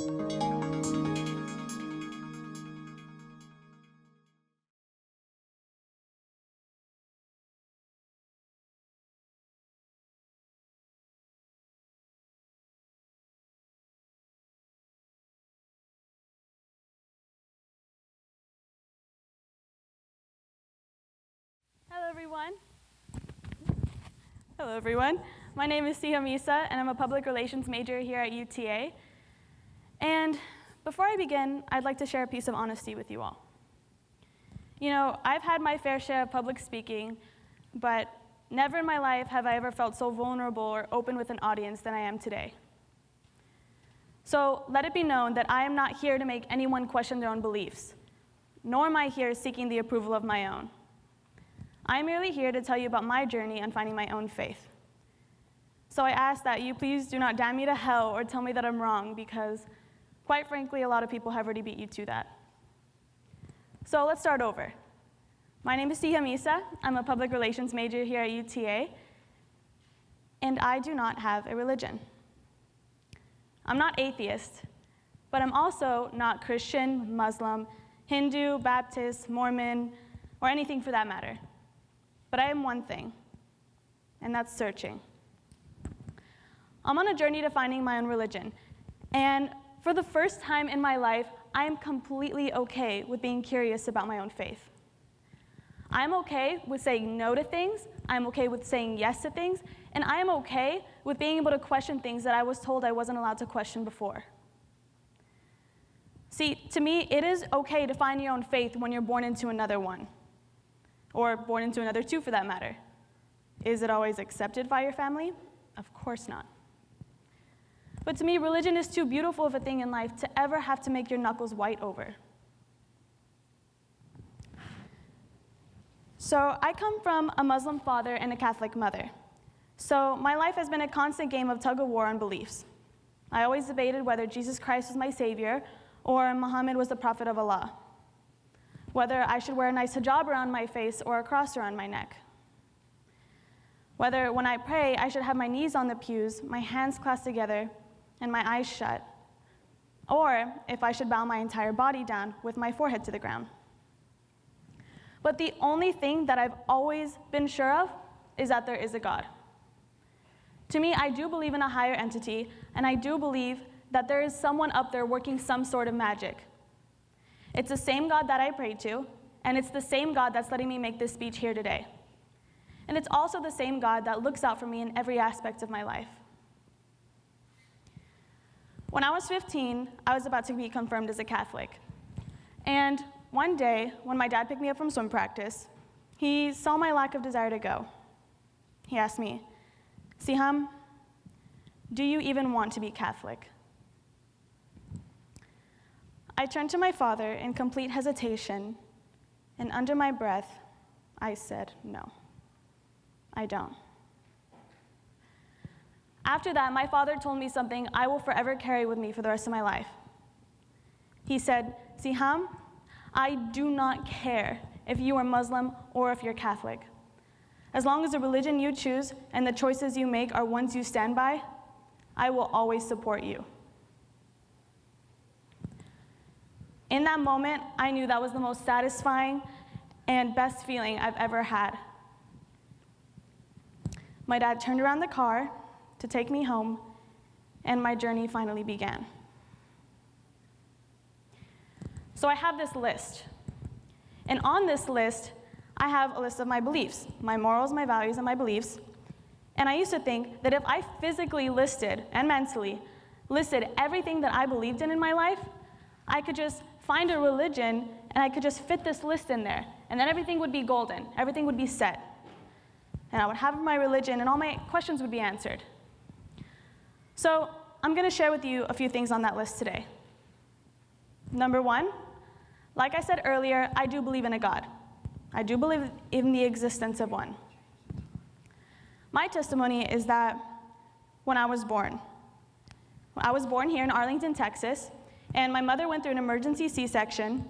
Hello, everyone. My name is Siham Issa, and I'm a public relations major here at UTA. And before I begin, I'd like to share a piece of honesty with you all. You know, I've had my fair share of public speaking, but never in my life have I ever felt so vulnerable or open with an audience than I am today. So let it be known that I am not here to make anyone question their own beliefs, nor am I here seeking the approval of my own. I'm merely here to tell you about my journey on finding my own faith. So I ask that you please do not damn me to hell or tell me that I'm wrong, because quite frankly, a lot of people have already beat you to that. So let's start over. My name is Siham Issa. I'm a public relations major here at UTA, and I do not have a religion. I'm not atheist, but I'm also not Christian, Muslim, Hindu, Baptist, Mormon, or anything for that matter. But I am one thing, and that's searching. I'm on a journey to finding my own religion, and for the first time in my life, I am completely okay with being curious about my own faith. I'm okay with saying no to things, I'm okay with saying yes to things, and I am okay with being able to question things that I was told I wasn't allowed to question before. See, to me, it is okay to find your own faith when you're born into another one. Or born into another two, for that matter. Is it always accepted by your family? Of course not. But to me, religion is too beautiful of a thing in life to ever have to make your knuckles white over. So I come from a Muslim father and a Catholic mother. So my life has been a constant game of tug-of-war on beliefs. I always debated whether Jesus Christ was my savior or Muhammad was the prophet of Allah, whether I should wear a nice hijab around my face or a cross around my neck, whether when I pray I should have my knees on the pews, my hands clasped together, and my eyes shut, or if I should bow my entire body down with my forehead to the ground. But the only thing that I've always been sure of is that there is a God. To me, I do believe in a higher entity, and I do believe that there is someone up there working some sort of magic. It's the same God that I pray to, and it's the same God that's letting me make this speech here today. And it's also the same God that looks out for me in every aspect of my life. When I was 15, I was about to be confirmed as a Catholic. And one day, when my dad picked me up from swim practice, he saw my lack of desire to go. He asked me, "Siham, do you even want to be Catholic?" I turned to my father in complete hesitation, and under my breath, I said, "No, I don't." After that, my father told me something I will forever carry with me for the rest of my life. He said, "Siham, I do not care if you are Muslim or if you're Catholic. As long as the religion you choose and the choices you make are ones you stand by, I will always support you." In that moment, I knew that was the most satisfying and best feeling I've ever had. My dad turned around the car to take me home, and my journey finally began. So I have this list. And on this list, I have a list of my beliefs, my morals, my values, and my beliefs. And I used to think that if I physically listed and mentally listed everything that I believed in my life, I could just find a religion and I could just fit this list in there, and then everything would be golden, everything would be set. And I would have my religion and all my questions would be answered. So I'm going to share with you a few things on that list today. Number one, like I said earlier, I do believe in a God. I do believe in the existence of one. My testimony is that when I was born here in Arlington, Texas, and my mother went through an emergency C-section,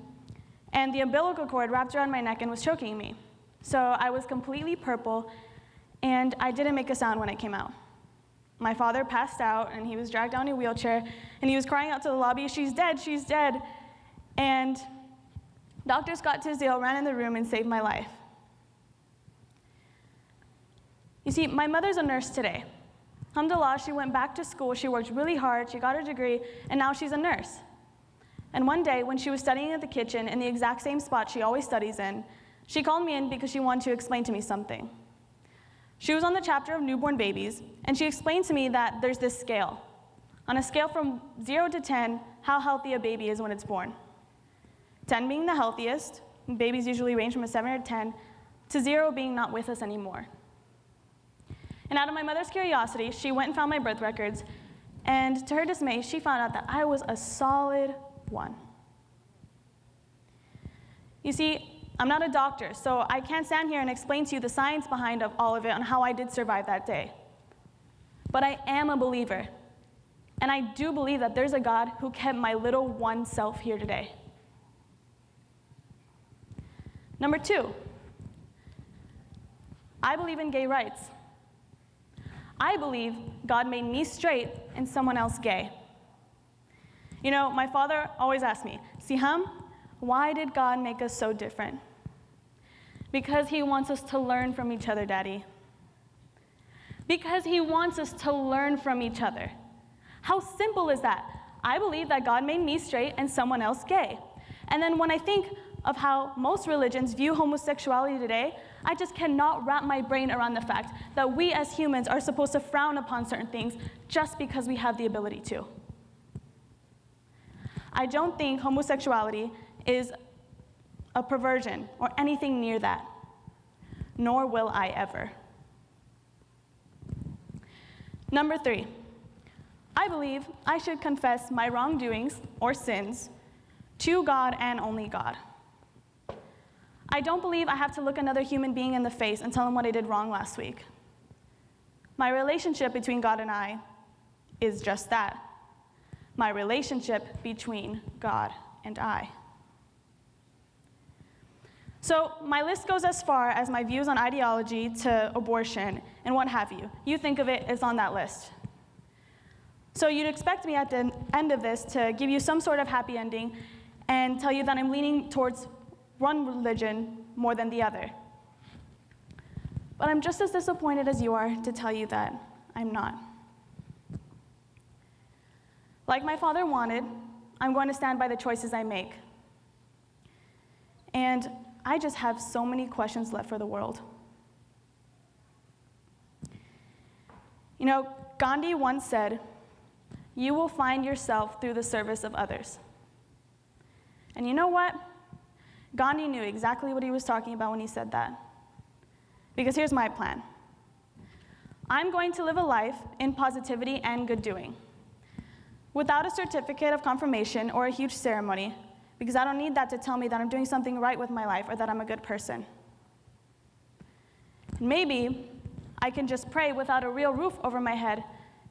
and the umbilical cord wrapped around my neck and was choking me. So I was completely purple, and I didn't make a sound when it came out. my father passed out, and he was dragged down in a wheelchair, and he was crying out to the lobby, "She's dead, she's dead." And Dr. Scott Tisdale ran in the room and saved my life. You see, my mother's a nurse today. Alhamdulillah, she went back to school, she worked really hard, she got her degree, and now she's a nurse. And one day, when she was studying at the kitchen in the exact same spot she always studies in, she called me in because she wanted to explain to me something. She was on the chapter of newborn babies, and she explained to me that there's this scale. On a scale from 0 to 10, how healthy a baby is when it's born. 10 being the healthiest, babies usually range from a 7 or 10, to 0 being not with us anymore. And out of my mother's curiosity, she went and found my birth records, and to her dismay, she found out that I was a solid 1. You see, I'm not a doctor, so I can't stand here and explain to you the science behind all of it on how I did survive that day. But I am a believer, and I do believe that there's a God who kept my little 1 self here today. Number 2, I believe in gay rights. I believe God made me straight and someone else gay. You know, my father always asked me, "Siham, why did God make us so different?" Because he wants us to learn from each other, Daddy. Because he wants us to learn from each other. How simple is that? I believe that God made me straight and someone else gay. And then when I think of how most religions view homosexuality today, I just cannot wrap my brain around the fact that we as humans are supposed to frown upon certain things just because we have the ability to. I don't think homosexuality is a perversion or anything near that, nor will I ever. Number 3, I believe I should confess my wrongdoings or sins to God and only God. I don't believe I have to look another human being in the face and tell him what I did wrong last week. My relationship between God and I is just that. My relationship between God and I. So my list goes as far as my views on ideology to abortion and what have you. You think of it as on that list. So you'd expect me at the end of this to give you some sort of happy ending and tell you that I'm leaning towards one religion more than the other. But I'm just as disappointed as you are to tell you that I'm not. Like my father wanted, I'm going to stand by the choices I make. And I just have so many questions left for the world. You know, Gandhi once said, "You will find yourself through the service of others." And you know what? Gandhi knew exactly what he was talking about when he said that. Because here's my plan. I'm going to live a life in positivity and good doing, without a certificate of confirmation or a huge ceremony, because I don't need that to tell me that I'm doing something right with my life or that I'm a good person. And maybe I can just pray without a real roof over my head,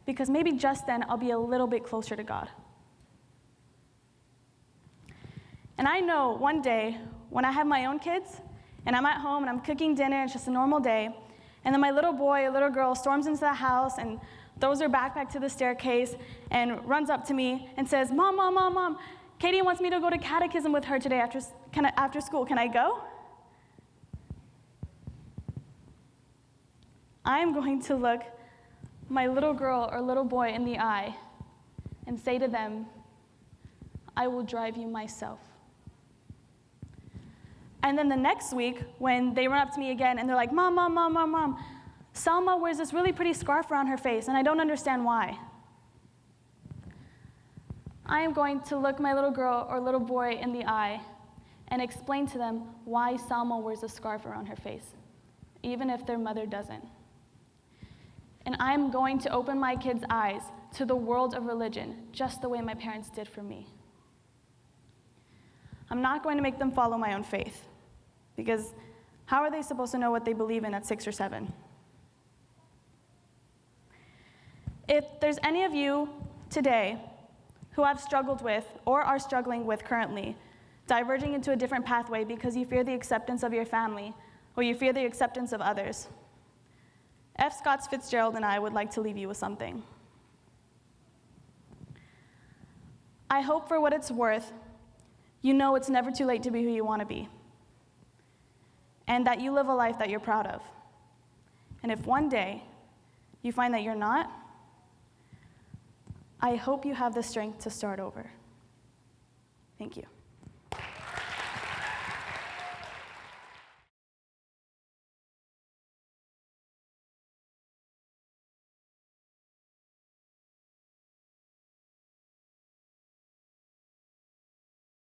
because maybe just then I'll be a little bit closer to God. And I know one day when I have my own kids and I'm at home and I'm cooking dinner and it's just a normal day, and then my little boy or little girl storms into the house and throws her backpack to the staircase and runs up to me and says, "Mom, Mom, Mom, Mom, Katie wants me to go to catechism with her today after school. Can I go?" I'm going to look my little girl or little boy in the eye and say to them, "I will drive you myself." And then the next week, when they run up to me again and they're like, "Mom, Mom, Mom, Mom, Mom, Salma wears this really pretty scarf around her face, and I don't understand why." I am going to look my little girl or little boy in the eye and explain to them why Salma wears a scarf around her face, even if their mother doesn't. And I'm going to open my kids' eyes to the world of religion, just the way my parents did for me. I'm not going to make them follow my own faith, because how are they supposed to know what they believe in at 6 or 7? If there's any of you today who have struggled with or are struggling with currently diverging into a different pathway because you fear the acceptance of your family or you fear the acceptance of others, F. Scott Fitzgerald and I would like to leave you with something. I hope for what it's worth, you know it's never too late to be who you want to be, and that you live a life that you're proud of. And if one day you find that you're not, I hope you have the strength to start over. Thank you.